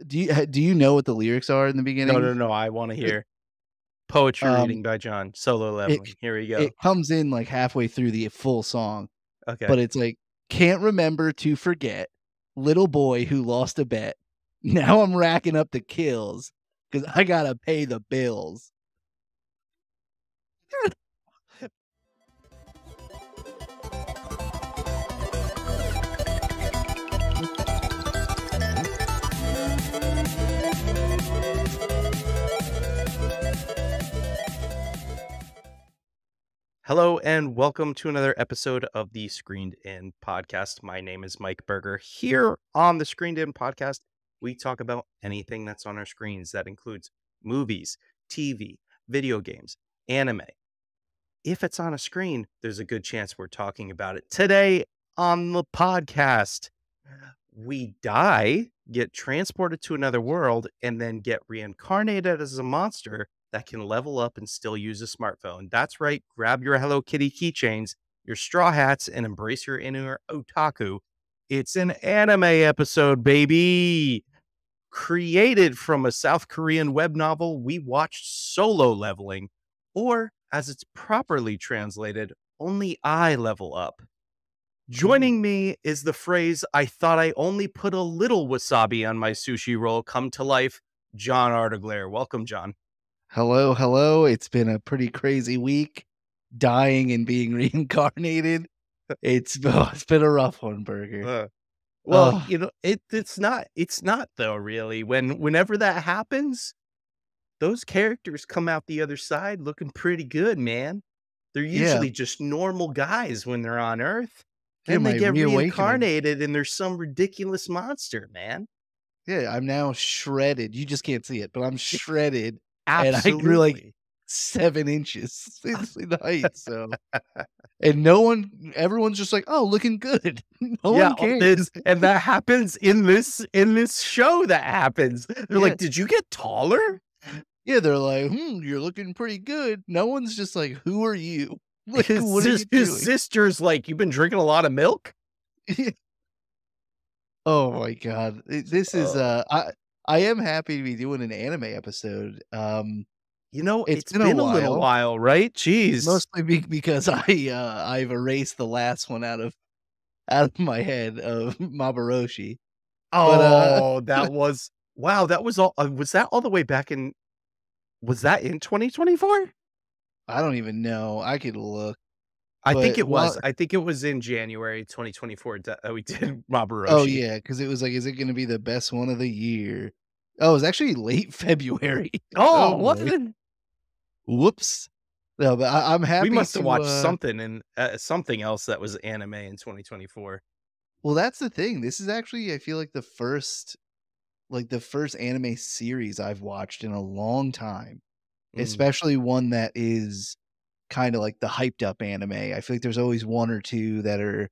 do you know what the lyrics are in the No, beginning? no, no. I want to hear poetry Um, reading by John. Solo it leveling. Here we go. it comes in like halfway through the full song, Okay. but it's like, "Can't remember to forget, little boy who lost a bet. Now I'm racking up the kills because I gotta pay the bills." Hello and welcome to another episode of the Screened In podcast. My name is Mike Berger. Here on the Screened In podcast, we talk about anything that's on our screens. That includes movies, TV, video games, anime. If it's on a screen, there's a good chance we're talking about it. Today on the podcast, we die, get transported to another world, and then get reincarnated as a monster that can level up and still use a smartphone. That's right. Grab your Hello Kitty keychains, your straw hats, and embrace your inner otaku. It's an anime episode, baby. Created from a South Korean web novel, we watched Solo Leveling, or as it's properly translated, Only I Level Up. Joining me is the phrase, "I thought I only put a little wasabi on my sushi roll," come to life, John Artiglaire. Welcome, John. Hello, hello. It's been a pretty crazy week, dying and being reincarnated. It's been a rough one, Burger. Well, Oh, it's not though, really. Whenever that happens, those characters come out the other side looking pretty good, man. They're yeah. usually just normal guys when they're on Earth. Yeah, Then they my get reawakening. reincarnated and there's some ridiculous monster, man. Yeah, I'm now shredded. You just can't see it, but I'm shredded, and I grew like Absolutely. 7 inches in height, so and everyone's just like, "Oh, looking good." No Yeah, one cares. this and that happens in this show that happens. They're Yeah. like, "Did you get taller?" Yeah, they're like, you're looking pretty good." No one's just like, "Who are you?" Like, "What are you His doing?" sister's like, "You've been drinking a lot of milk?" Oh my god. This is, Oh. I am happy to be doing an anime episode. It's It's been a been a little while. while, right? Jeez. Mostly because I've erased the last one out of my head of Maboroshi. But, Oh, that was wow, that was all was that all the way back in was that in 2024? I don't even know. I could look. I think But, it was. well, I think it was in January 2024 that we did oh, Maboroshi. yeah, because it was like, "Is it gonna be the best one of the year?" Oh, it was actually late February. Oh, Oh, what? boy. Whoops. No, but I'm We happy must have to, watched something in something else that was anime in 2024. well, that's the thing. This is actually, I feel like the first anime series I've watched in a long time, Mm. especially one that is kinda like the hyped up anime. I feel like there's always 1 or 2 that are,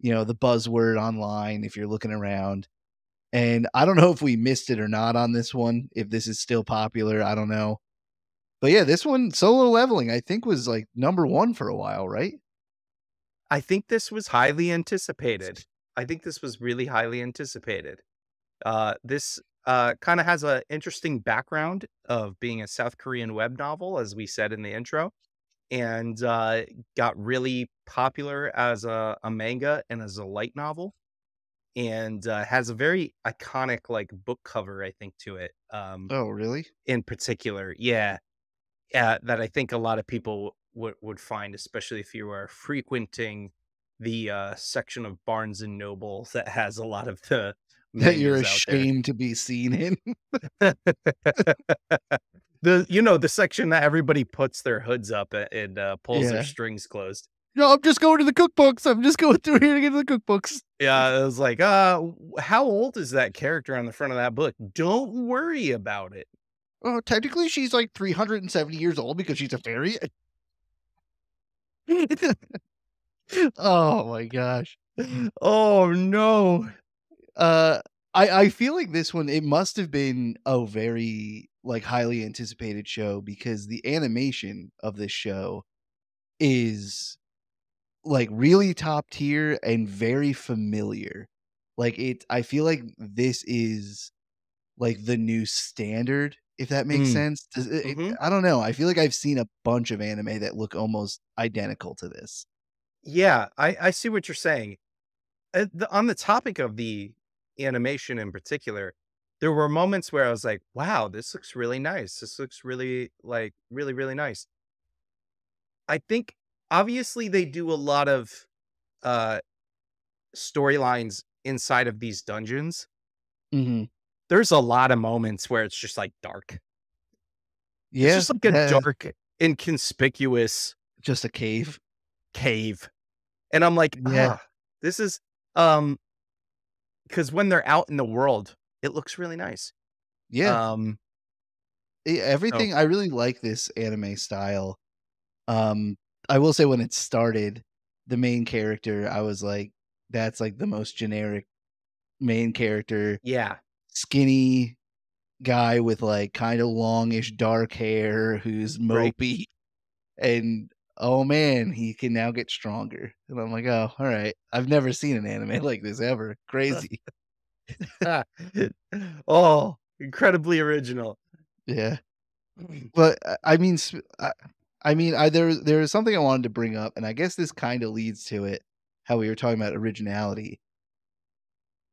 the buzzword online if you're looking around. And I don't know if we missed it or not on this one, if this is still popular, I don't know. But yeah, this one, Solo Leveling, I think was like number 1 for a while, right? I think this was highly anticipated. I think this was really highly anticipated. This kind of has an interesting background of being a South Korean web novel, as we said in the intro, and got really popular as a manga and as a light novel, and has a very iconic like book cover, I think, to it. Oh, really? In particular, yeah, that I think a lot of people would find, especially if you are frequenting the section of Barnes and Noble that has a lot of the That you're mangas out there. ashamed to be seen in? The section that everybody puts their hoods up and pulls their Yeah. strings closed. "No, I'm just going to the cookbooks. I'm just going through here to get to the cookbooks." Yeah, it was like, how old is that character on the front of that book? Don't worry about it. "Oh, technically, she's like 370 years old because she's a fairy." Oh my gosh. Oh no. Uh, I feel like this one, it must have been a very, like, highly anticipated show because the animation of this show is, like, really top tier and very familiar. Like, I feel like this is like the new standard, if that makes Mm. sense. Hmm. I don't know. I feel like I've seen a bunch of anime that look almost identical to this. Yeah, I see what you're saying. On the topic of the animation in particular, there were moments where I was like, "Wow, this looks really nice. This looks really, like, really, really nice." I think obviously they do a lot of uh storylines inside of these dungeons. Mhm. There's a lot of moments where it's just like dark. It's Yeah, just like a dark, inconspicuous just a cave. cave. And I'm like, Yeah, this is um because when they're out in the world, it looks really nice. yeah. Um so Everything I really like this anime style. Um, I will say when it started, the main character, I was like, that's like the most generic main character, yeah, skinny guy with like kind of longish dark hair who's right. mopey and oh man, he can now get stronger. And I'm like, oh, all right. I've never seen an anime like this ever. Crazy. Oh, incredibly original. Yeah. But I mean, there is something I wanted to bring up, and I guess this kind of leads to it. How we were talking about originality.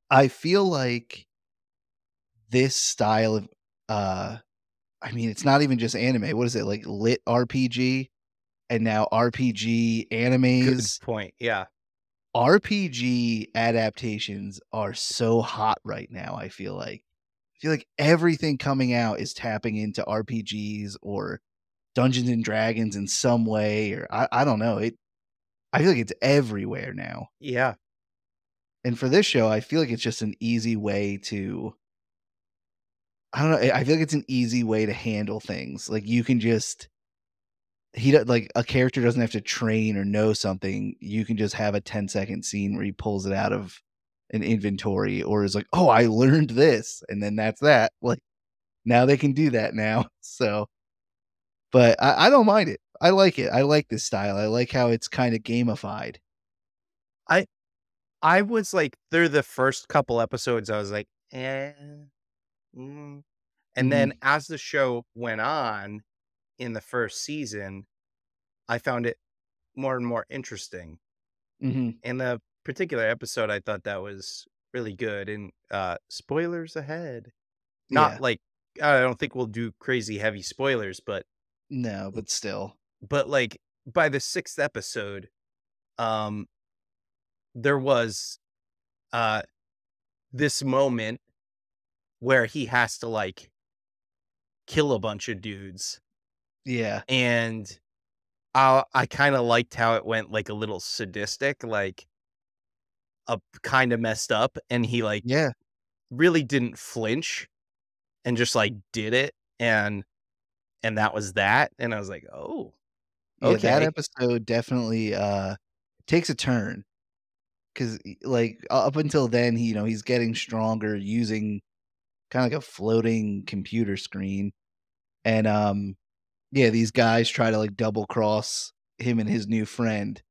I feel like this style of, uh, I mean, it's not even just anime. What is it like? Lit RPG, and now RPG Good animes. point. Yeah. RPG adaptations are so hot right now. I feel like everything coming out is tapping into RPGs or Dungeons and Dragons in some way, or I don't know. I feel like it's everywhere now. Yeah. And for this show, I feel like it's just an easy way to I don't know, I feel like it's an easy way to handle things. Like you can just like a character doesn't have to train or know something. You can just have a 10-second scene where he pulls it out of an inventory or is like, "Oh, I learned this." And then that's that. Like now they can do that now. So, but I don't mind it. I like it. I like this style. I like how it's kind of gamified. I I was like through the first couple episodes, I was like, eh. Mm. And then Mhm. as the show went on in the first season, I found it more and more interesting. Mhm. In the particular episode, I thought that was really good. And spoilers ahead. Not Yeah. like I don't think we'll do crazy heavy spoilers, No, but still. but like by the sixth episode, um, there was uh this moment where he has to like kill a bunch of dudes. Yeah. And I kinda liked how it went, like, a little sadistic, like, kinda messed up, and he, like, Yeah. really didn't flinch and just, like, did it, and that was that, and I was like, "Oh, Yeah, that okay." episode definitely, takes a turn 'cause, like, up until then, he's getting stronger using kinda like a floating computer screen, and, yeah, these guys try to, like, double cross him and his new friend,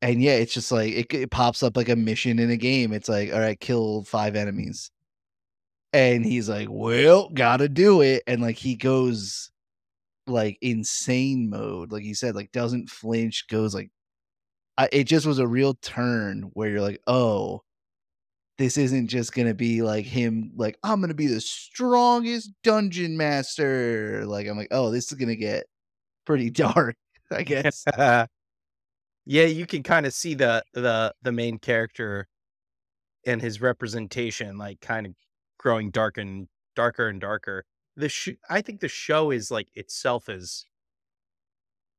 and, yeah, it's just like it pops up like a mission in a game. It's like, "Alright, kill 5 enemies," and he's like, "Well, gotta do it," and, like, he goes, like, insane mode, like you said, like, doesn't flinch, goes, like it just was a real turn where you're like, "Oh, this isn't just gonna be like him, like, I'm gonna be the strongest dungeon master." Like, I'm like, "Oh, this is gonna get pretty dark, I guess." Yeah, you can kinda see the main character and his representation, like, kinda growing darker and darker. I think the show is, like, itself is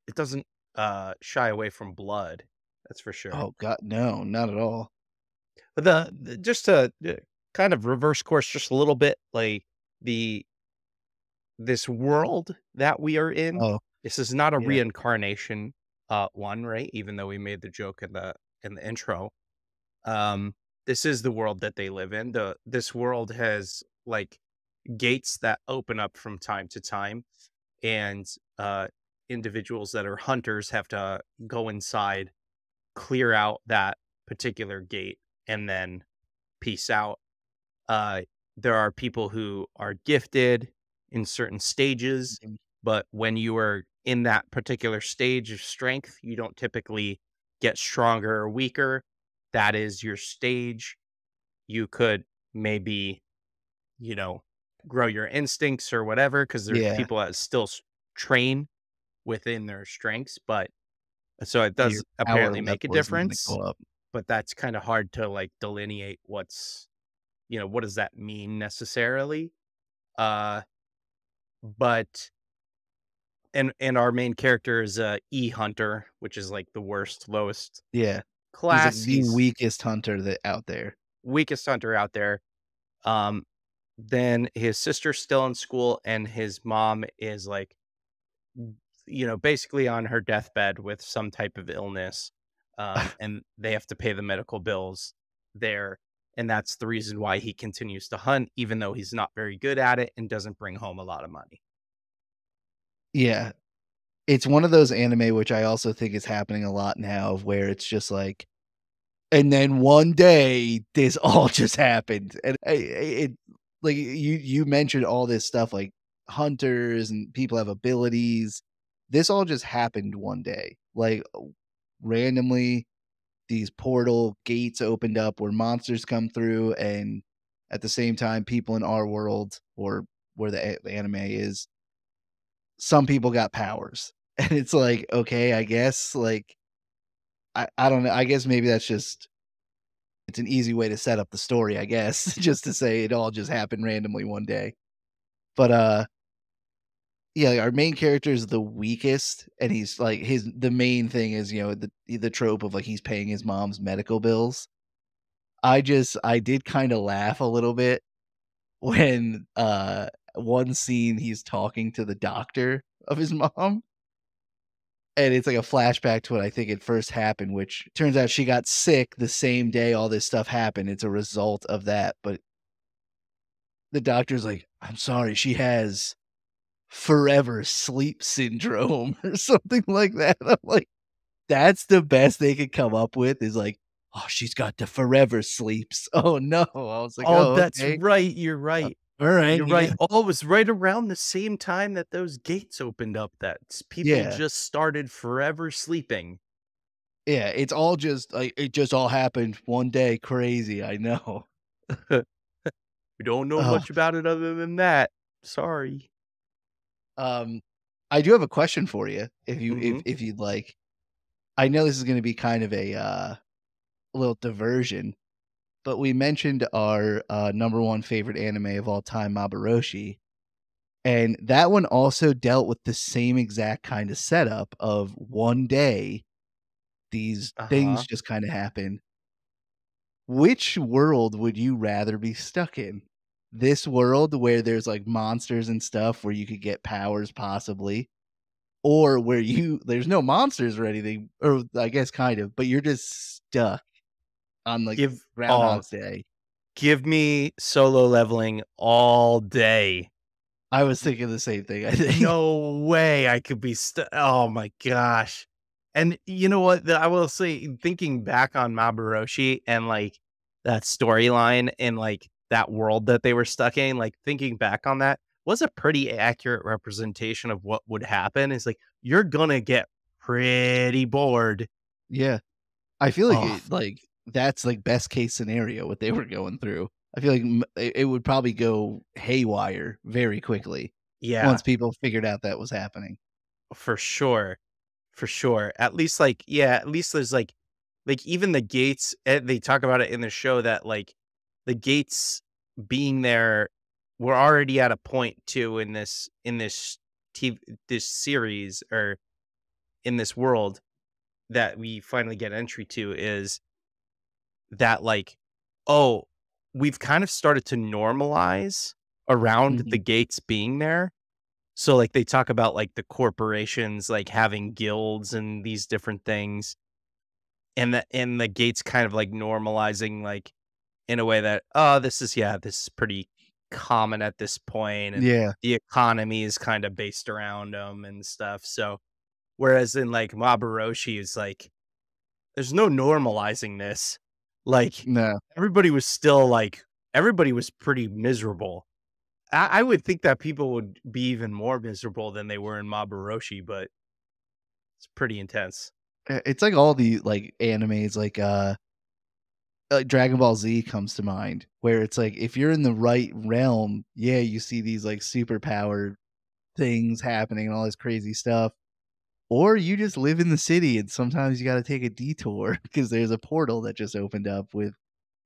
it doesn't, shy away from blood, that's for sure. Oh god, no, not at all. But just to, kind of reverse course just a little bit, like, the this world that we are in, Oh, this is not a yeah. reincarnation, one, right? Even though we made the joke in the intro. Um, this is the world that they live in. This world has, like, gates that open up from time to time, and, individuals that are hunters have to go inside, clear out that particular gate, and then peace out. Uh, there are people who are gifted in certain stages, Mhm. but when you are in that particular stage of strength, you don't typically get stronger or weaker. That is your stage. You could maybe, you know, grow your instincts or whatever, because there's Yeah. people that still train within their strengths, but so it Your does power apparently make a level isn't gonna difference, go up. but that's kind of hard to like delineate what's, what does that mean necessarily? Uh, but and our main character is E Hunter, which is like the worst, lowest Yeah. He's like class. the He's weakest hunter that out there. weakest hunter out there. Um, then his sister's still in school, and his mom is like, basically on her deathbed with some type of illness. And they have to pay the medical bills there. And that's the reason why he continues to hunt, even though he's not very good at it and doesn't bring home a lot of money. Yeah. It's one of those anime which I also think is happening a lot now of where it's just like, and then one day this all just happened. And it like you mentioned all this stuff like hunters and people have abilities. This all just happened one day. Like randomly these portal gates opened up where monsters come through, and at the same time people in our world or where the anime is, some people got powers. And it's like, okay, I guess like I don't know. I guess maybe that's just it's an easy way to set up the story, I guess, just to say it all just happened randomly one day. But yeah, like, our main character is the weakest, and he's like the main thing is, the trope of like he's paying his mom's medical bills. I did kind of laugh a little bit when one scene he's talking to the doctor of his mom. And it's like a flashback to what I think it first happened, which turns out she got sick the same day all this stuff happened. It's a result of that. But the doctor's like, I'm sorry, she has forever sleep syndrome or something like that. I'm like, that's the best they could come up with is like, oh, she's got the forever sleeps. Oh no. I was like, Oh, oh, that's okay. right. You're right. All right. You're right. Yeah. Oh, it was right around the same time that those gates opened up that people Yeah. just started forever sleeping. Yeah. It's all just like it just all happened one day. Crazy. I know. We don't know Oh, much about it other than that. Sorry. um, I do have a question for you if you Hmm. if you'd like. I know this is gonna be kind of a little diversion, but we mentioned our, number 1 favorite anime of all time, Maboroshi, and that one also dealt with the same exact kinda setup of one day, these things Uh-huh. just kinda happen. Which world would you rather be stuck in? This world where there's, like, monsters and stuff where you could get powers possibly, or where there's no monsters or anything, or I guess kind of, but you're just stuck on, like, Give oh, Groundhog's Day. give me solo leveling all day. I was thinking the same thing, I think. No way I could be oh my gosh. And you know what? I will say, thinking back on Maboroshi and like that storyline and like that world that they were stuck in, like thinking back on that was a pretty accurate representation of what would happen. Is like you're gonna get pretty bored. Yeah. I feel like Oh, that's, like, best case scenario what they were going through. I feel like it would probably go haywire very quickly yeah, once people figured out that was happening. for sure. For sure. At least like, yeah, at least there's like even the gates, they talk about it in the show that like the gates being there we're already at a point too in this TV, this series or in this world that we finally get entry to is that like, oh, we've kind of started to normalize around the Mhm. gates being there. So like they talk about like the corporations like having guilds and these different things, and the gates kind of like normalizing like in a way that, oh, this is pretty common at this point, and Yeah. the economy is kind of based around them and stuff. So whereas in like Maboroshi is like there's no normalizing this. Like No. everybody was still like everybody was pretty miserable. I would think that people would be even more miserable than they were in Maboroshi, but it's pretty intense. It's like all the like animes, like Dragon Ball Z comes to mind, where it's like if you're in the right realm, yeah, you see these like superpowered things happening and all this crazy stuff. Or you just live in the city and sometimes you got to take a detour because there's a portal that just opened up with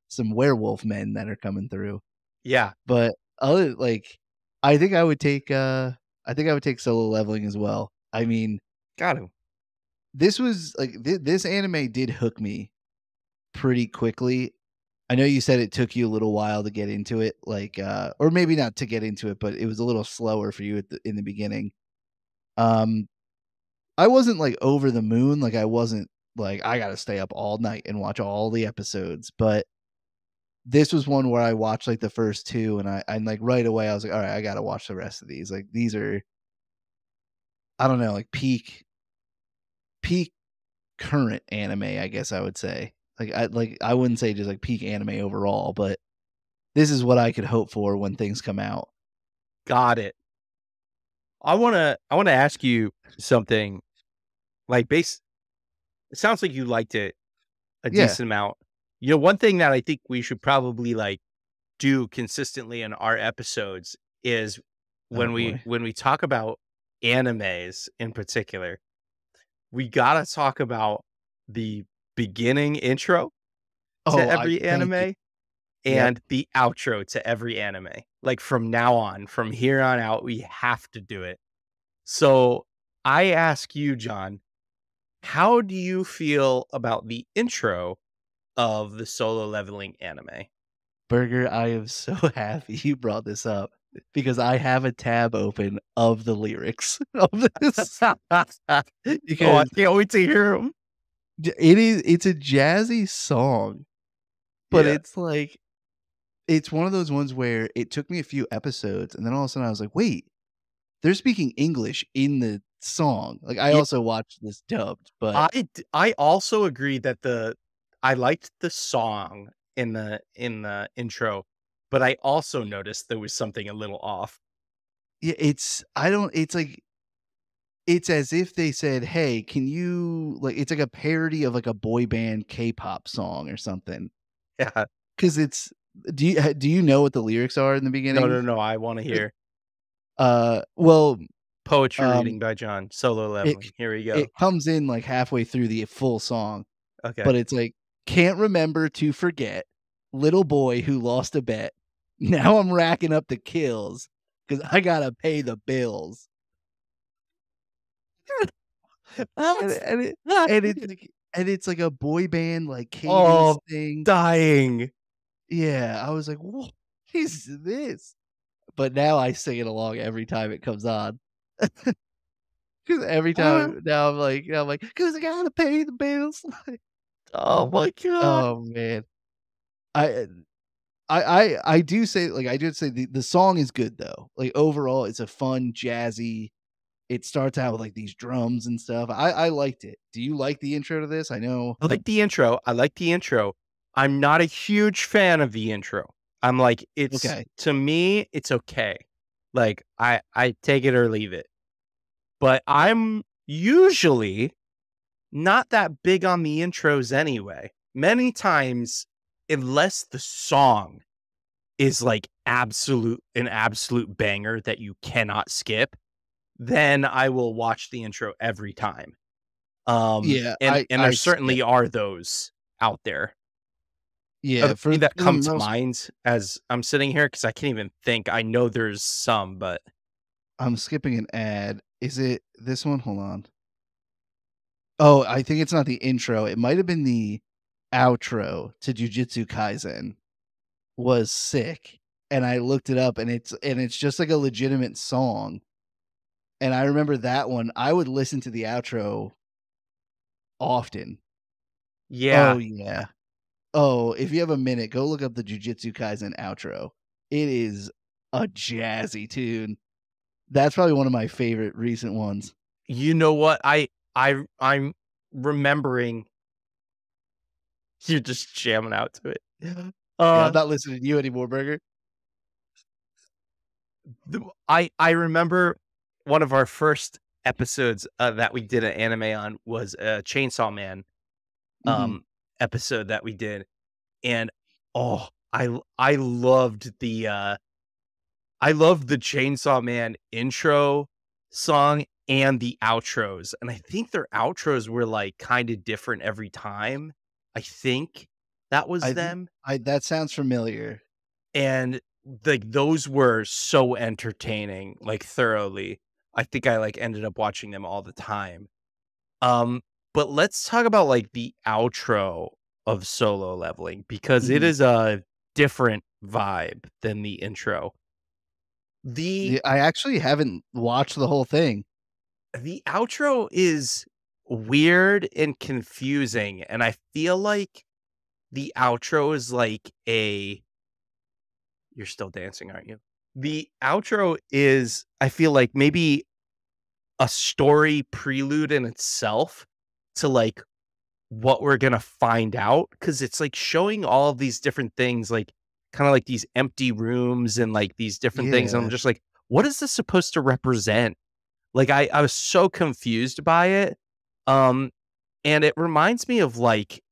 some werewolf men that are coming through. Yeah, But other like I think I think I would take Solo Leveling as well. I mean, got him. this was like this anime did hook me pretty quickly. I know you said it took you a little while to get into it, like or maybe not to get into it, but it was a little slower for you in the beginning. Um I wasn't like over the moon, like I wasn't like I got to stay up all night and watch all the episodes, but this was one where I watched like the first two and I like right away I was like, all right, I got to watch the rest of these. Like these are I don't know, like peak current anime, I guess I would say. Like I wouldn't say just like peak anime overall, but this is what I could hope for when things come out. Got it. I wanna ask you something. Like it sounds like you liked it a Yeah. decent amount. You know, one thing that I think we should probably like do consistently in our episodes is Oh boy. when we talk about animes in particular, we gotta talk about the beginning intro to Oh, I every thank you. anime Yep. and the outro to every anime. Like from now on, from here on out, we have to do it. So I ask you, John, how do you feel about the intro of the Solo Leveling anime? Burger, I am so happy you brought this up because I have a tab open of the lyrics of this Oh, I because can't wait to hear them. it's a jazzy song, but Yeah. it's like it's one of those ones where it took me a few episodes and then all of a sudden I was like, "Wait, they're speaking English in the song." Like I Yeah, also watched this dubbed, but I also agree that I liked the song in the intro, but I also noticed there was something a little off. yeah, it's I don't it's like it's as if they said, "Hey, can you" like, it's like a parody of, like, a boy band K-pop song or something. Yeah. 'Cause it's do you know what the lyrics are in the No, beginning? no, no, I wanna Uh, hear. well, Poetry um, reading by John, Solo it Leveling. Here we it go. comes in, like, halfway through the full song, Okay. but it's like, "Can't remember to forget, little boy who lost a bet. Now I'm racking up the kills because I gotta pay the bills." And That's and it and it's like a boy band, like, cadence oh, thing. dying. Yeah, I was like, "What is this?" But now I sing it along every time it comes on. 'Cause every Ah, time now I'm like, "'Cause I gotta pay the bills." oh my god. Oh, man. I I do say like, I did say the song is good, though. Like, overall, it's a fun, jazzy it starts out with, like, these drums and stuff. I liked it. Do you like the intro to this? I know I like the intro. I like the intro. I'm not a huge fan of the intro. I'm like, it's okay. to me, it's okay. Like I take it or leave it. But I'm usually not that big on the intros anyway. Many times, unless the song is like an absolute banger that you cannot skip, then I will watch the intro every time. Yeah, And there I skip. certainly are those out there. Yeah, Three that for the come to most mind as I'm sitting here because I can't even think. I know there's some, but I'm skipping an ad. Is it this one? Hold on. Oh, I think it's not the intro. It might have been the outro to Jujutsu Kaisen was sick. And I looked it up and it's just like a legitimate song. And I remember that one. I would listen to the outro often. Oh yeah, yeah. Oh, if you have a minute, go look up the Jujutsu Kaisen outro. It is a jazzy tune. That's probably one of my favorite recent ones. you know what? I'm remembering you're just jamming out to it. Yeah, I'm Uh, not listening to you anymore, Burger. I remember one of our first episodes that we did an anime on was a Chainsaw Man Mhm. episode that we did, and oh, I loved I loved the Chainsaw Man intro song and the outros, and I think their outros were, like, kinda different every time. I think that was I think them, I that sounds familiar. and, like, those were so entertaining, like, thoroughly. I think I, like, ended up watching them all the time. Um, but let's talk about, like, the outro of Solo Leveling because it Mhm. is a different vibe than the intro. The Yeah, I actually haven't watched the whole thing. The outro is weird and confusing, and I feel like the outro is like a you're still dancing, aren't you? The outro is, I feel like, maybe a story prelude in itself to, like, what we're gonna find out because it's, like, showing all of these different things, like, kinda like these empty rooms and, like, these different things, and I'm Yeah. just like, "What is this supposed to represent?" Like, I was so confused by it, um, and it reminds me of, like,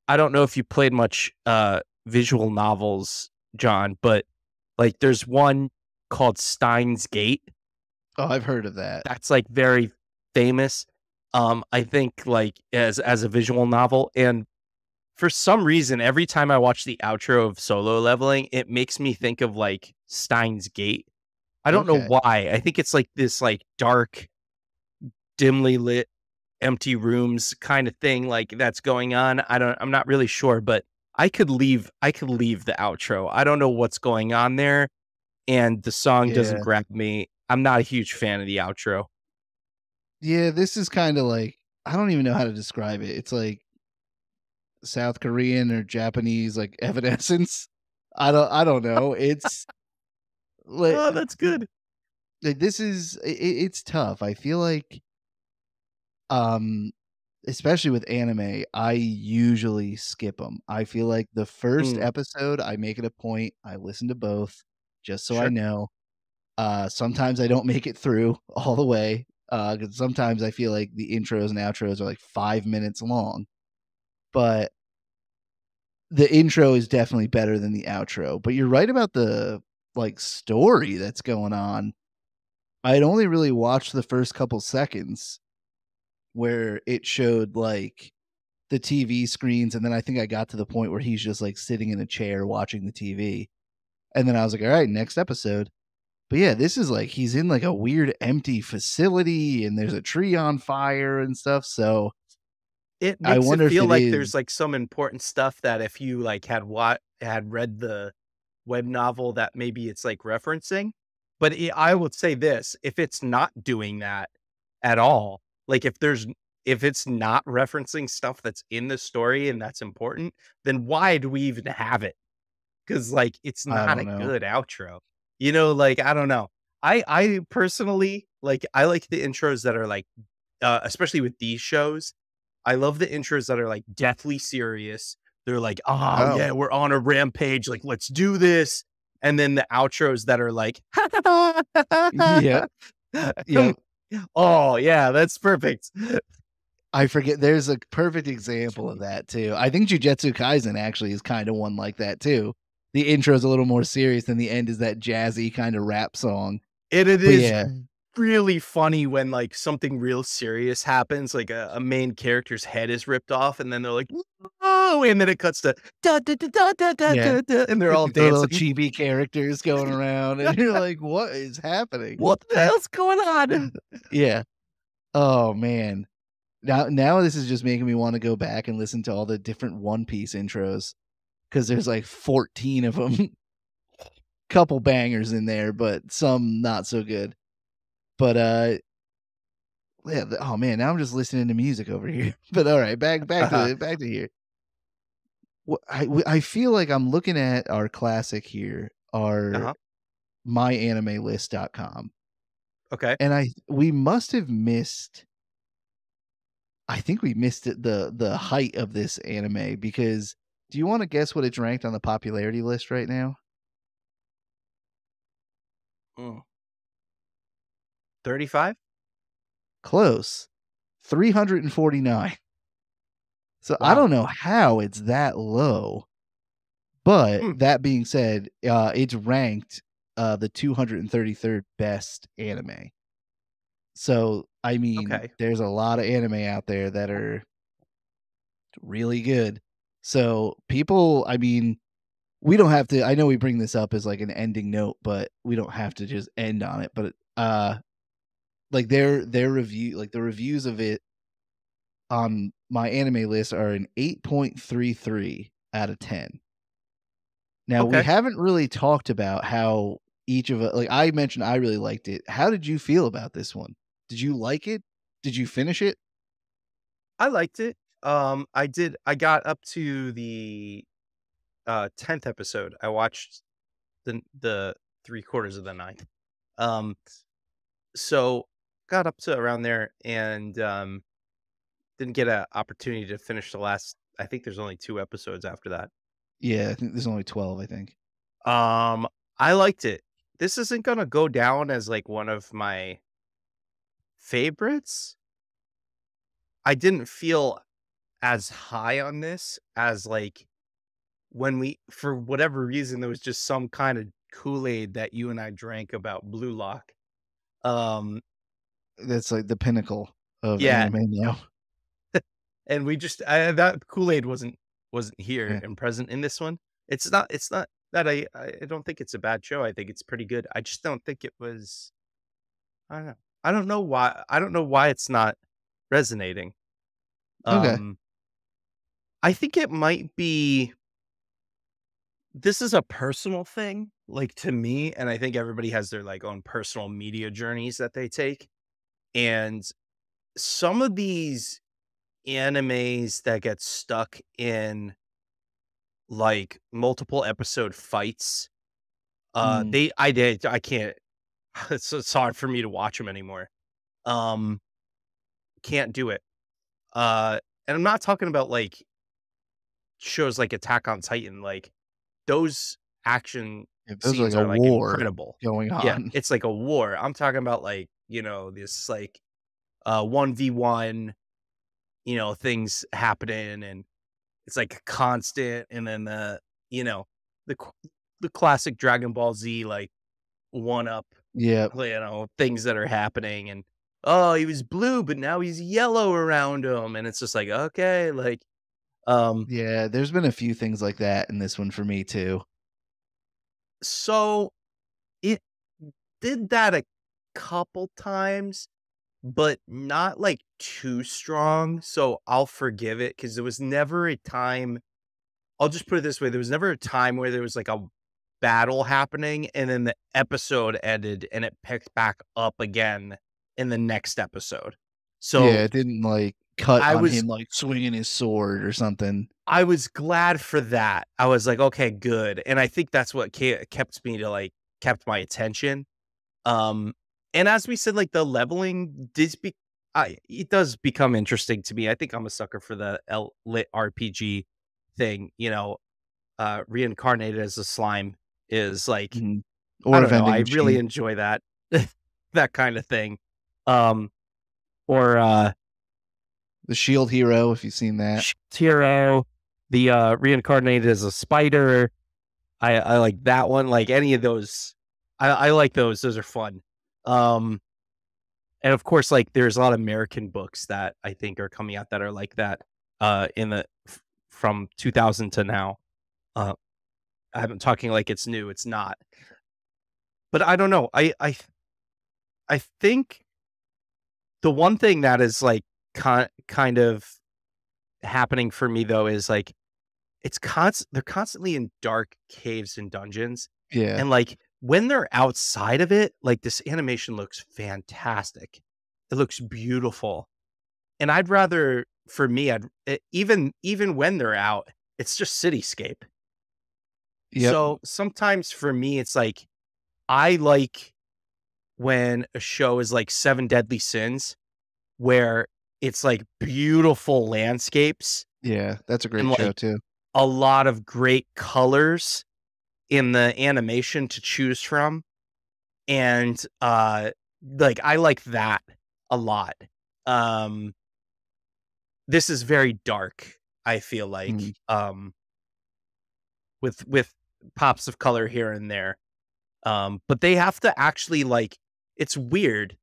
I don't know if you played much, visual novels, John, but, like, there's one called Steins Gate Oh, I've heard of that. that's, like, very famous, I think, like, as a visual novel, and for some reason, every time I watch the outro of Solo Leveling, it makes me think of, like, Steins Gate. I don't know Okay. why, I think it's, like, this, like, dark, dimly lit empty rooms kind of thing like that's going on. I'm not really sure, but I could leave the outro. I don't know what's going on there and the song doesn't Yeah. grab me. I'm not a huge fan of the outro. Yeah, this is kinda like I don't even know how to describe it. It's like South Korean or Japanese, like, Evanescence. I don't know. It's like Oh, that's good. this is it's tough. I feel like, um, especially with anime, I usually skip them. I feel like the first Mm, episode, I make it a point, I listen to both just so I sure. know. Sometimes I don't make it through all the way, 'cause sometimes I feel like the intros and outros are, like, 5 minutes long, but the intro is definitely better than the outro, but you're right about the, like, story that's going on. I'd only really watched the first couple seconds where it showed, like, the TV screens, and then I think I got to the point where he's just, like, sitting in a chair watching the TV, and then I was like, "Alright, next episode." But, yeah, this is, like, he's in, like, a weird empty facility, and there's a tree on fire and stuff, so It I makes it wonder if feel it like is there's like some important stuff that if you like had read the web novel that maybe it's like referencing. But I would say this, if it's not doing that at all, like if it's not referencing stuff that's in the story and that's important, then why do we even have it? Because like it's I not don't a know. good outro. You know, like I don't know. I personally like I like the intros that are like especially with these shows. I love the intros that are, like, deathly serious. They're like, "Oh, Oh. yeah, we're on a rampage, like, let's do this." And then the outros that are like, Yep, yep. "Oh, yeah, that's perfect." I forget there's a perfect example of that too. I think Jujutsu Kaisen actually is kinda one like that too. The intro is a little more serious than the end is that jazzy kinda rap song. And it But is yeah, really funny when, like, something real serious happens, like a main character's head is ripped off, and then they're like, "Oh," and then it cuts to da da da da da da yeah. da da, and they're all The little dancing. chibi characters going around, and you're like, "What is happening?" What the hell's going on? Yeah. Oh, man. Now this is just making me wanna go back and listen to all the different One Piece intros because there's, like, 14 of them. Couple bangers in there, but some not so good. But, yeah, oh, man, now I'm just listening to music over here. But, alright, back to here. I feel like I'm looking at our classic here, our Uh-huh, myanimelist.com, okay. and we must have missed I think we missed it the height of this anime because Do you want to guess what it's ranked on the popularity list right now? 35? Close. 349. So I Wow. don't know how it's that low. But that being said, it's ranked the 233rd best anime. So, I mean, Okay. there's a lot of anime out there that are really good. So, people, I mean, we don't have to, I know we bring this up as like an ending note, but we don't have to just end on it. But like their review, like the reviews of it on my anime list are an 8.33 out of 10. Now, we Okay. haven't really talked about how each of us, like I mentioned, I really liked it. How did you feel about this one? Did you like it? Did you finish it? I liked it. I got up to the 10th episode. I watched the 3/4 of the ninth. Um, so got up to around there and didn't get an opportunity to finish the last. I think there's only 2 episodes after that. Yeah, I think there's only 12, I think. Um, I liked it. This isn't gonna go down as like one of my favorites. I didn't feel as high on this as like when we, for whatever reason, there was just some kind of Kool-Aid that you and I drank about Blue Lock. Um, That's like the pinnacle of yeah, anime now. and we just that Kool-Aid wasn't here Yeah. and present in this one. It's not that I don't think it's a bad show. I think it's pretty good. I just don't think it was. I don't know. I don't know why it's not resonating. Okay. Um, I think it might be. This is a personal thing, like, to me, and I think everybody has their, like, own personal media journeys that they take, and some of these animes that get stuck in, like, multiple episode fights, Mm. I can't it's hard for me to watch them anymore. Um, can't do it. And I'm not talking about, like, shows like Attack on Titan, like, those action Yeah, those are like scenes a are, like, war incredible. going Yeah, on. it's like a war. I'm talking about, like, this, like, 1v1, things happening, and it's, like, constant, and then you know, the c the classic Dragon Ball Z, like, one up, Yep. things that are happening, and, "Oh, he was blue, but now he's yellow around him," and it's just like, "Okay," like, um Yeah, there's been a few things like that in this one for me too. so it did that a couple times, but not, like, too strong, so I'll forgive it because there was never a time. I'll just put it this way, there was never a time where there was, like, a battle happening, and then the episode ended, and it picked back up again in the next episode. Yeah, So, it didn't like cut I on was him like swinging his sword or something. I was glad for that. I was like, "Okay, good," and I think that's what kept my attention. Um, and as we said, like, the leveling it does become interesting to me. I think I'm a sucker for the lit RPG thing, reincarnated as a slime is like, Mhm. I Or a don't know, I vending really machine. enjoy that that kind of thing. Um, or The Shield Hero, if you've seen that. Hero, the reincarnated as a spider. I like that one. Like any of those, I like those. Those are fun. Um, And of course, like, there's a lot of American books that I think are coming out that are like that, in the from 2000 to now. Uh, I'm talking like it's new, it's not. But I don't know. I think the one thing that is, like, kind of happening for me, though, is, like, they're constantly in dark caves and dungeons, Yeah. and, like, when they're outside of it, like, this animation looks fantastic. It looks beautiful. And I'd rather for me, even when they're out, it's just cityscape. Yep. So, sometimes for me, it's like, I like when a show is like Seven Deadly Sins, where it's, like, beautiful landscapes Yeah, that's a and, great show like, too. a lot of great colors in the animation to choose from. And like I like that a lot. Um this is very dark, I feel Mm. like. With pops of color here and there. But they have to actually like it's weird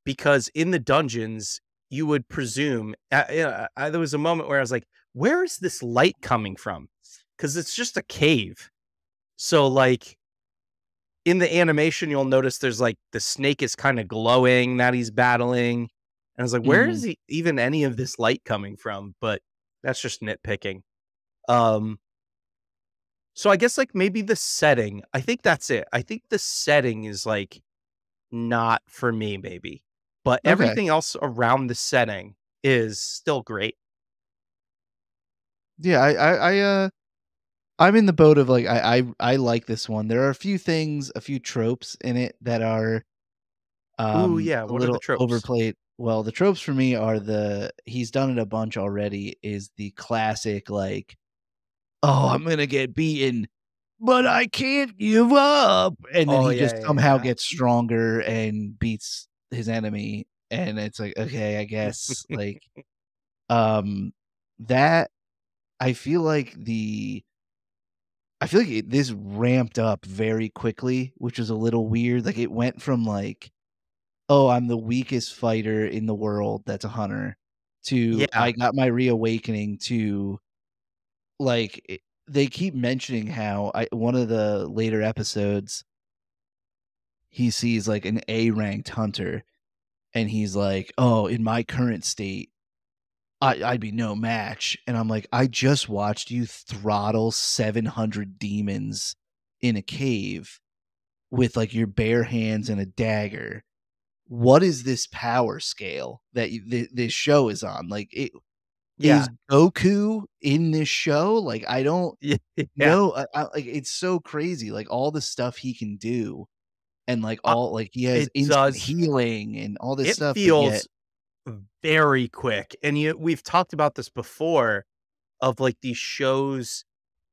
because in the dungeons you would presume there was a moment where I was like, where is this light coming from? Because it's just a cave. So like in the animation, you'll notice there's like the snake is kind of glowing that he's battling. And I was like, where is Mhm. even any of this light coming from? But that's just nitpicking. Um, so I guess like maybe the setting, I think that's it. I think the setting is like not for me, maybe. But Okay. everything else around the setting is still great. Yeah, I'm in the boat of like I like this one. There are a few things, a few tropes in it that are Ooh, yeah. a What are the little tropes? overplayed. Well, the tropes for me are he's done it a bunch already is the classic like, "Oh, I'm gonna get beaten, but I can't give up." And then Oh, he yeah, just yeah, somehow yeah. gets stronger and beats his enemy, and it's like, "Okay, I guess." Like, um, that I feel like this ramped up very quickly, which was a little weird. Like, it went from like, "Oh, I'm the weakest fighter in the world that's a hunter," to, Yeah, "I got my reawakening," to, like, they keep mentioning how one of the later episodes, he sees, like, an A-ranked hunter, and he's like, "Oh, in my current state, I'd be no match," and I'm like, "I just watched you throttle 700 demons in a cave with, like, your bare hands and a dagger. What is this power scale that this show is on?" Like, yeah, is Goku in this show? Like, I don't yeah, yeah. know, like, it's so crazy, like, all the stuff he can do, and, like, Uh, all like, he has it instant does. healing and all this It stuff, but yet feels very quick. And we've talked about this before of like these shows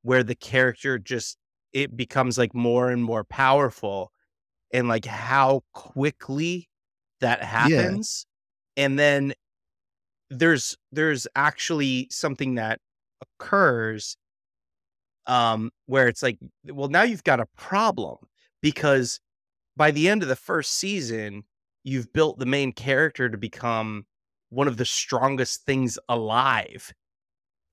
where the character just it becomes like more and more powerful and like how quickly that yeah, happens. And then there's actually something that occurs where it's like, well, now you've got a problem because by the end of the first season, you've built the main character to become one of the strongest things alive.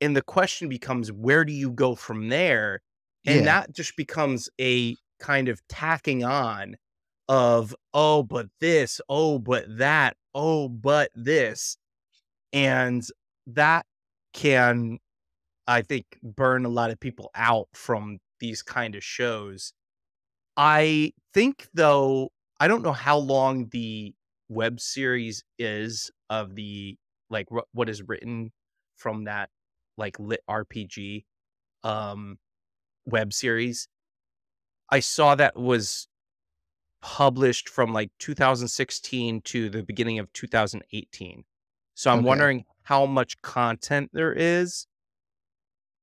And the question becomes, where do you go from there? And yeah, that just becomes a kind of tacking on of, oh, but this, oh, but that, oh, but this. And that can, I think, burn a lot of people out from these kind of shows. I think though, I don't know how long the web series is of the like what is written from that like lit RPG um web series. I saw that was published from like 2016 to the beginning of 2018. So I'm okay, wondering how much content there is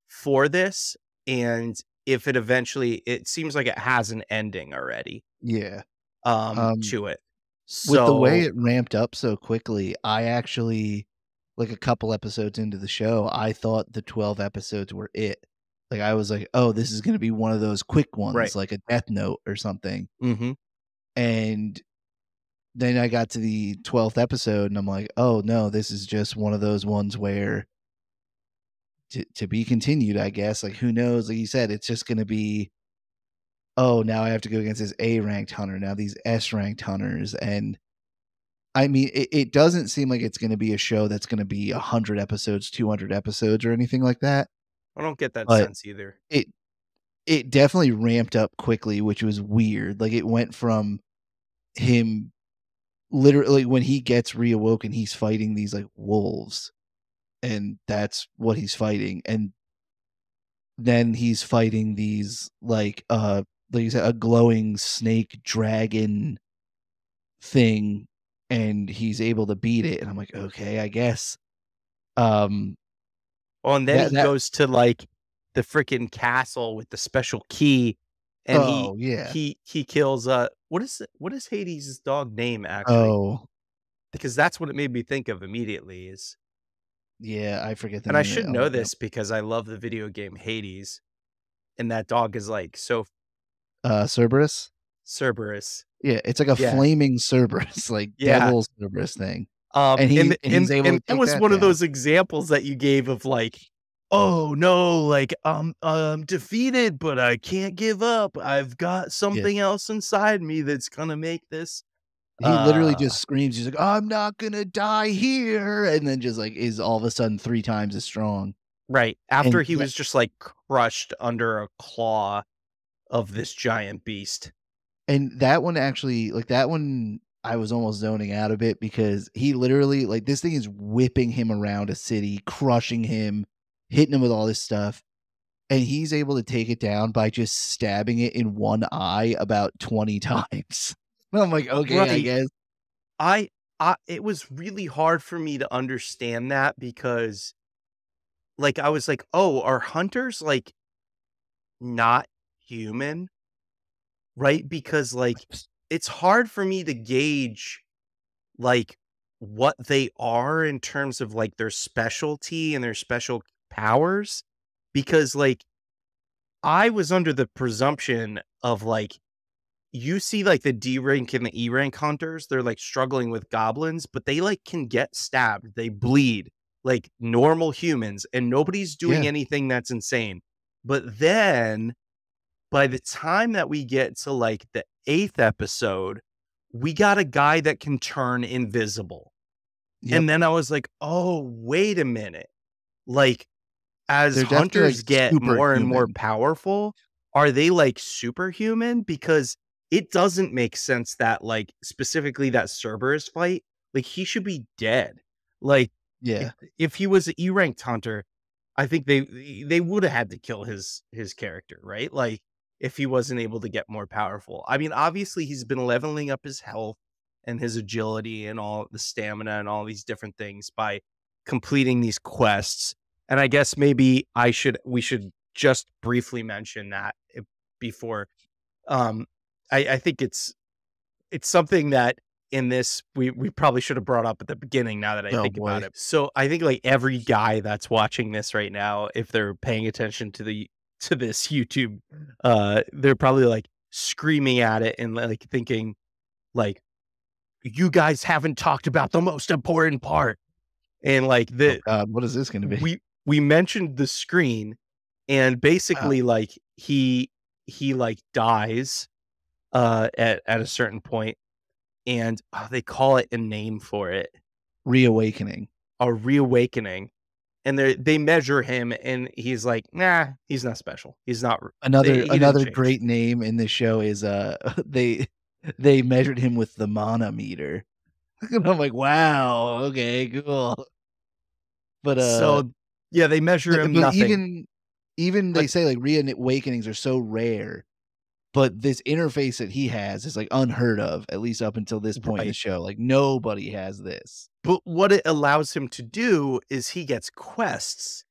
for this and if it eventually it seems like it has an ending already yeah, um to it. with the way So it ramped up so quickly, I actually like, a couple episodes into the show, I thought the 12 episodes were it. Like, I was like, "Oh, this is gonna be one of those quick right. ones, like a Death Note or something," Mhm. and then I got to the 12th episode, and I'm like, "Oh, no, this is just one of those ones where to be continued, I guess." Like, who knows? Like you said, it's just gonna be, "Oh, now I have to go against this A-ranked hunter, now these S-ranked hunters," and I mean, it doesn't seem like it's gonna be a show that's gonna be 100 episodes, 200 episodes, or anything like that, I don't get that but sense either. it it definitely ramped up quickly, which was weird. Like, it went from him literally when he gets reawoken, he's fighting these, like, wolves, and that's what he's fighting, and then he's fighting these, like you said, a glowing snake dragon thing, and he's able to beat it, and I'm like, "Okay, I guess." Um Well, and then That he that goes to like the freaking castle with the special key, and Oh, yeah. he kills what is Hades' dog name actually? Oh, Because that's what it made me think of immediately is, yeah, I forget the and I name of it. should I'll know look it up. this because I love the video game Hades, and that dog is like so Cerberus? Cerberus. Yeah, it's like a Yeah. flaming Cerberus, like Yeah. devil Cerberus thing. And And he's able to that take was that one of down. those examples that you gave of like, "Oh, no, like, I'm defeated, but I can't give up. I've got Yeah. something else inside me that's gonna make this." He literally Uh, just screams, he's like, "I'm not gonna die here," and then just, like, is all of a sudden 3 times as strong. right, after And he was just, like, crushed under a claw of this giant beast. that one actually like, that one, I was almost zoning out a bit because he literally like, this thing is whipping him around a city, crushing him, hitting him with all this stuff, and he's able to take it down by just stabbing it in one eye about 20 times. I'm like, "Okay, I Right. guess." I it was really hard for me to understand that because, like, I was like, "Oh, are hunters, like, not human?" Right? Because, like, it's hard for me to gauge, like, what they are in terms of, like, their specialty and their special powers, because, like, I was under the presumption of, like, you see, like, the D rank and the E rank hunters, they're, like, struggling with goblins, but they, like, can get stabbed, they bleed like normal humans, and nobody's doing Yeah, anything that's insane. But then by the time that we get to, like, the 8th episode, we got a guy that can turn invisible. yep. And then I was like, "Oh, wait a minute." Like, as They're definitely, like, hunters get more and more superhuman. powerful, are they, like, superhuman? Because it doesn't make sense that, like, specifically that Cerberus fight, like, he should be dead. Like, if Yeah. if he was an E-ranked hunter, I think they woulda had to kill his character, right? Like, if he wasn't able to get more powerful. I mean, obviously, he's been leveling up his health and his agility and all the stamina and all these different things by completing these quests, and I guess maybe we should just briefly mention that before. Um, I think it's something that in this we probably should have brought up at the beginning now that I Oh, think about boy. it. So I think like every guy that's watching this right now, if they're paying attention to this YouTube, they're probably like screaming at it and like thinking like, you guys haven't talked about the most important part. And like Oh god, what is this gonna be? we mentioned the screen, and Wow. basically like he like dies at a certain point, and they call it a name for it, Reawakening. a reawakening, and they measure him and he's like, nah, he's not special, he's not he didn't Another change. great name in this show is, they measured him with the mana meter. And I'm like, "Wow, okay, cool." But, So yeah, they measure him but nothing, even they but say, like, reawakenings are so rare, but this interface that he has is, like, unheard of, at least up until this point in the right. show, like, nobody has this. But what it allows him to do is he gets quests,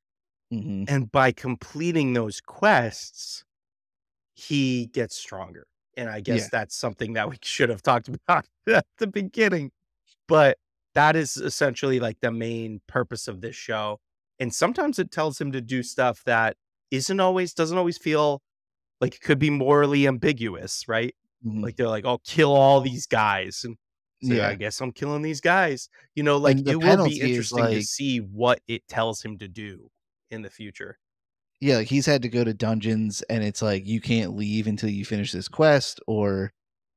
Mhm. and by completing those quests he gets stronger. And I Yeah. guess that's something that we should have talked about at the beginning. But that is essentially like the main purpose of this show. And sometimes it tells him to do stuff that doesn't always feel like it could be morally ambiguous, right? Mhm. Like they're like, "Oh, kill all these guys." And so I Yeah. guess I'm killing these guys. Like And the it will be penalty is, interesting to like, see what it tells him to do in the future. yeah, like, he's had to go to dungeons, and it's like, you can't leave until you finish this quest, or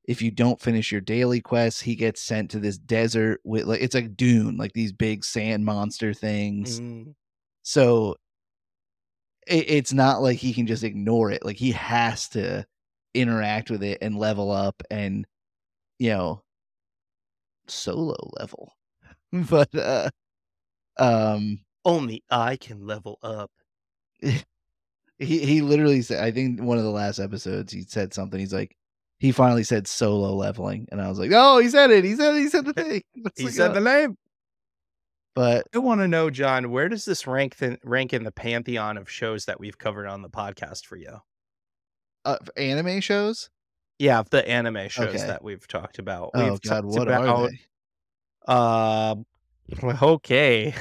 if you don't finish your daily quest, he gets sent to this desert with like it's like Dune, like these big sand monster things. Mm. So, it's not like he can just ignore it, like, he has to interact with it and level up and, you know, solo level. But, um, Only I can level up. he literally said I think one of the last episodes, he said something, he's like he finally said solo leveling, and I was like, "Oh, he said it, he said the thing." It's He like, said the name. But I want to know, John, where does this rank in the pantheon of shows that we've covered on the podcast for you? anime shows? Yeah, the anime shows Okay. that we've talked about. Oh We've god, talked what are about they? uh okay.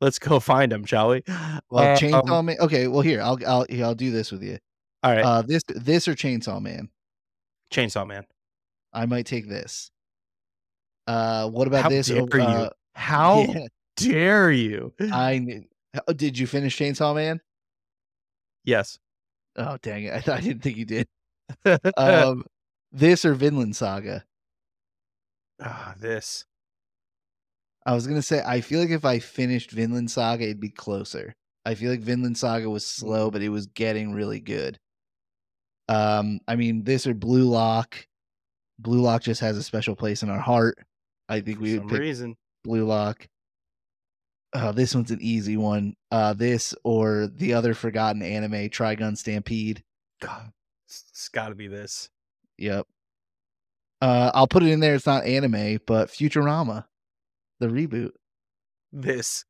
Let's go find them, shall we? Well, Um Chainsaw Man. Okay, well here, I'll do this with you. all right, This or Chainsaw Man. Chainsaw Man. I might take this. What about How this over dare you? How yeah, dare you? did you finish Chainsaw Man? Yes. Oh, dang it. I didn't think you did. Um, this or Vinland Saga? This. I was gonna say, I feel like if I finished Vinland Saga, it'd be closer. I feel like Vinland Saga was slow, Mm, but it was getting really good. I mean, this or Blue Lock. Blue Lock just has a special place in our heart. I think for we would some pick reason. Blue Lock. This one's an easy one. This or the other forgotten anime, Trigun Stampede. God, it's got to be this. Yep. I'll put it in there. It's not anime, but Futurama, the reboot. This.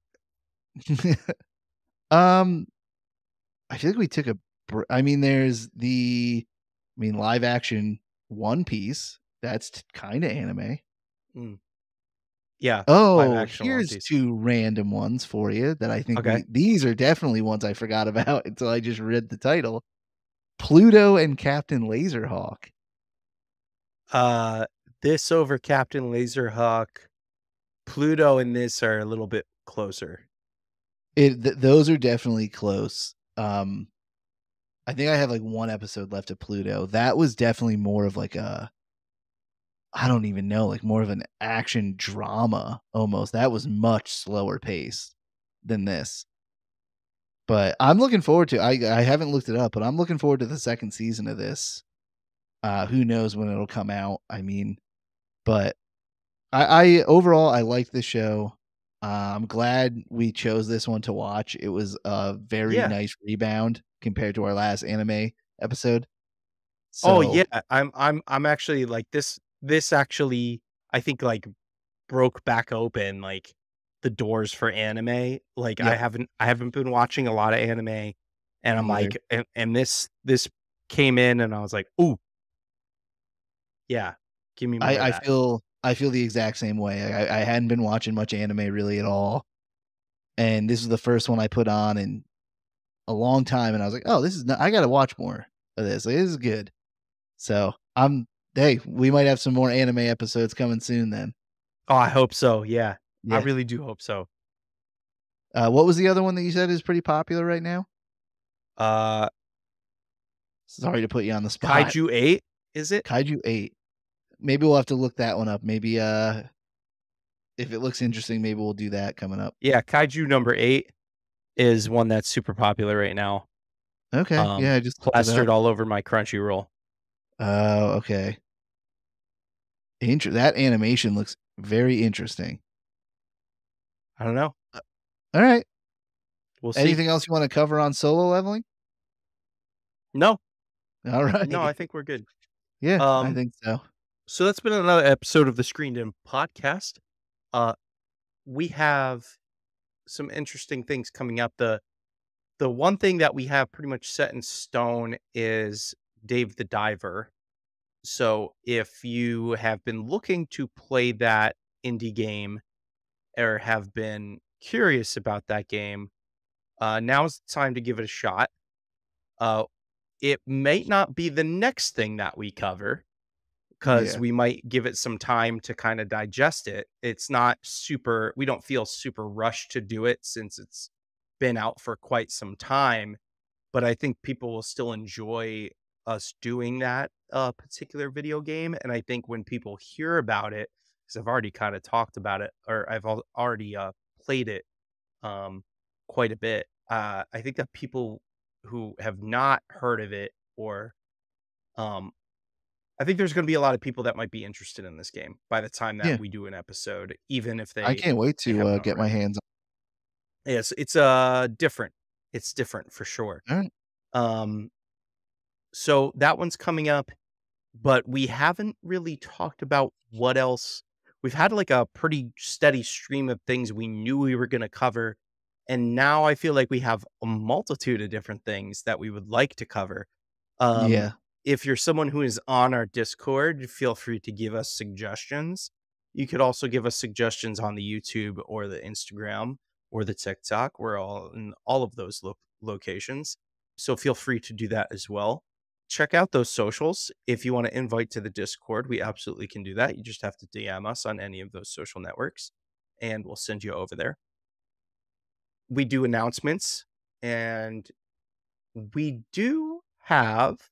um, I feel like we took a. I mean, there's live action One Piece. That's kind of anime. Mm. Yeah, live Oh, action One here's Piece. two random ones for you that I think Okay. these are definitely ones I forgot about until I just read the title. Pluto and Captain Laserhawk. Uh, this over Captain Laserhawk. Pluto and this are a little bit closer. Those are definitely close. I think I have like one episode left of Pluto. That was definitely more of like a, I don't even know, like more of an action drama almost. That was much slower paced than this. But I'm looking forward to. I haven't looked it up, but I'm looking forward to the second season of this. Who knows when it'll come out? I mean, but I overall I like the show. I'm glad we chose this one to watch. It was a very Yeah. nice rebound compared to our last anime episode. Oh So yeah. I'm actually like this actually I think like broke back open like the doors for anime. Like yep, I haven't been watching a lot of anime and I'm me either. like and this came in and I was like, "Ooh, yeah. Give me more of that." I feel the exact same way. I hadn't been watching much anime really at all, and this is the first one I put on in a long time, and I was like, "Oh, this is I got to watch more of this. Like, this is good." So I'm hey, we might have some more anime episodes coming soon. Then, Oh, I hope so. Yeah. I yeah. really do hope so. What was the other one that you said is pretty popular right now? Uh Sorry to put you on the spot. Kaiju 8, is it? Kaiju 8. Maybe we'll have to look that one up. Maybe if it looks interesting, maybe we'll do that coming up. Yeah, Kaiju number 8 is one that's super popular right now. Okay. Yeah, I just looked it Plastered up. all over my Crunchyroll. Oh, okay. That animation looks very interesting. I don't know. All right. We'll see. Anything else you want to cover on solo leveling? No, All no, I right. think we're good. Yeah, I Um, think so. so that's been another episode of the Screened In podcast. Uh, we have some interesting things coming up. The one thing that we have pretty much set in stone is Dave the Diver. So if you have been looking to play that indie game or have been curious about that game, now's the time to give it a shot. Uh, it may not be the next thing that we cover because Yeah. we might give it some time to kind of digest it. It's not super, we don't feel super rushed to do it since it's been out for quite some time. But I think people will still enjoy us doing that particular video game. And I think when people hear about it, because I've already kind of talked about it or I've already played it um, quite a bit, I think that people who have not heard of it or um, I think there's going to be a lot of people that might be interested in this game by the time that Yeah. we do an episode, even if I can't wait they to haven't get my already. hands Yes, it's different. It's different for sure. on. All right. Um, so that one's coming up, but we haven't really talked about what else we've had like a pretty steady stream of things we knew we were going to cover. And now I feel like we have a multitude of different things that we would like to cover. Um, Yeah. if you're someone who is on our Discord, feel free to give us suggestions. You could also give us suggestions on the YouTube or the Instagram or the TikTok. We're all in all of those locations. So feel free to do that as well. Check out those socials. If you want to invite to the Discord, we absolutely can do that. You just have to DM us on any of those social networks and we'll send you over there. We do announcements and we do have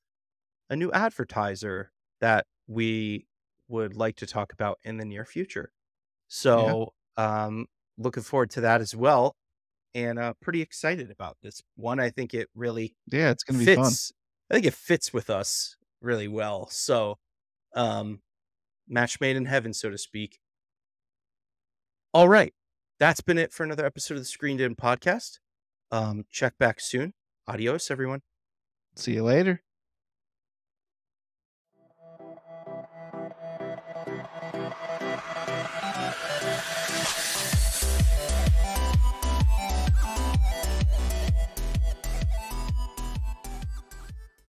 a new advertiser that we would like to talk about in the near future. Yeah. So, looking forward to that as well, and pretty excited about this one. I think it really Yeah, it's gonna be fun. fits. I think it fits with us really well. So, um, match made in heaven, so to speak. All right, that's been it for another episode of the Screened In podcast. Check back soon. Adios, everyone. See you later.